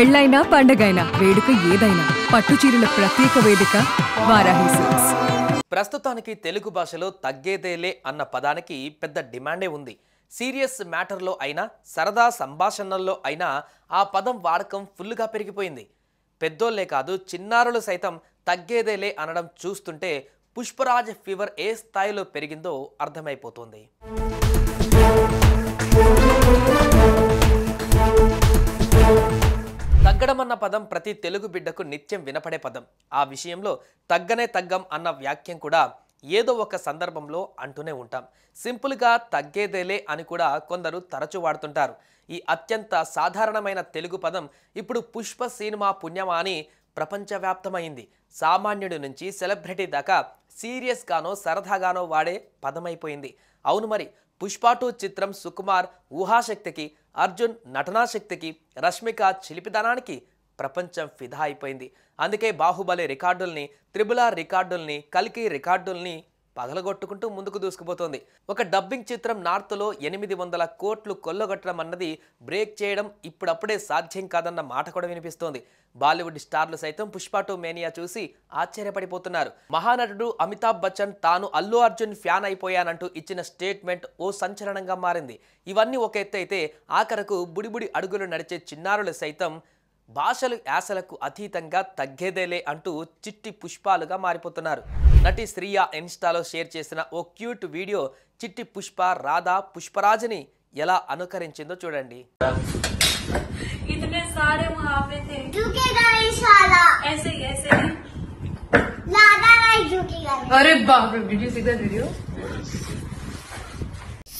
పెళ్ళైనా పండగైనా వేడుక ఏదైనా పట్టుచీరల ప్రత్యేక వేదిక వారాహి సిల్క్స్. ప్రస్తుతానికి తెలుగు భాషలో తగ్గేదేలే అన్న పదానికి పెద్ద డిమాండే ఉంది. సీరియస్ మ్యాటర్లో అయినా సరదా సంభాషణల్లో అయినా ఆ పదం వాడకం ఫుల్గా పెరిగిపోయింది. పెద్దోళ్లే కాదు చిన్నారులు సైతం తగ్గేదేలే అనడం చూస్తుంటే పుష్పరాజ్ ఫీవర్ ఏ స్థాయిలో పెరిగిందో అర్థమైపోతుంది. తగ్గడం అన్న పదం ప్రతి తెలుగు బిడ్డకు నిత్యం వినపడే పదం. ఆ విషయంలో తగ్గనే తగ్గం అన్న వాక్యం కూడా ఏదో ఒక సందర్భంలో అంటూనే ఉంటాం. సింపుల్గా తగ్గేదేలే అని కూడా కొందరు తరచూ వాడుతుంటారు. ఈ అత్యంత సాధారణమైన తెలుగు పదం ఇప్పుడు పుష్ప సినిమా పుణ్యమా అని ప్రపంచవ్యాప్తమైంది. సామాన్యుడి నుంచి సెలబ్రిటీ దాకా సీరియస్గానో సరదాగానో వాడే పదమైపోయింది. అవును మరి, పుష్ప 2 చిత్రం సుకుమార్ ఊహాశక్తికి, అర్జున్ నటనాశక్తికి, రష్మిక చిలిపిదనానికి ప్రపంచం ఫిదా అయిపోయింది. అందుకే బాహుబలి రికార్డుల్ని, త్రిబుల్ ఆర్ రికార్డుల్ని, కల్కి రికార్డుల్ని పగలగొట్టుకుంటూ ముందుకు దూసుకుపోతోంది. ఒక డబ్బింగ్ చిత్రం నార్త్లో 800 కోట్లు కొల్లగొట్టడం అన్నది బ్రేక్ చేయడం ఇప్పుడప్పుడే సాధ్యం కాదన్న మాట కూడా వినిపిస్తోంది. బాలీవుడ్ స్టార్లు సైతం పుష్ప 2 మేనియా చూసి ఆశ్చర్యపడిపోతున్నారు. మహానటుడు అమితాబ్ బచ్చన్ తాను అల్లు అర్జున్ ఫ్యాన్ అయిపోయానంటూ ఇచ్చిన స్టేట్మెంట్ ఓ సంచలనంగా మారింది. ఇవన్నీ ఒక ఎత్తు అయితే ఆఖరకు బుడిబుడి అడుగులు నడిచే చిన్నారులు సైతం భాషలు యాసలకు అతీతంగా తగ్గేదేలే అంటూ చిట్టి పుష్పాలుగా మారిపోతున్నారు. నటి శ్రియా ఇన్స్టాలో షేర్ చేసిన ఓ క్యూట్ వీడియో చిట్టి పుష్ప రాధా పుష్పరాజ్ని ఎలా అనుకరించిందో చూడండి.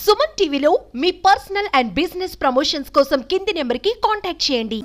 సుమన్ టీవీలో మీ పర్సనల్ అండ్ బిజినెస్ ప్రమోషన్స్ కోసం కింది నెంబర్కి కాంటాక్ట్ చేయండి.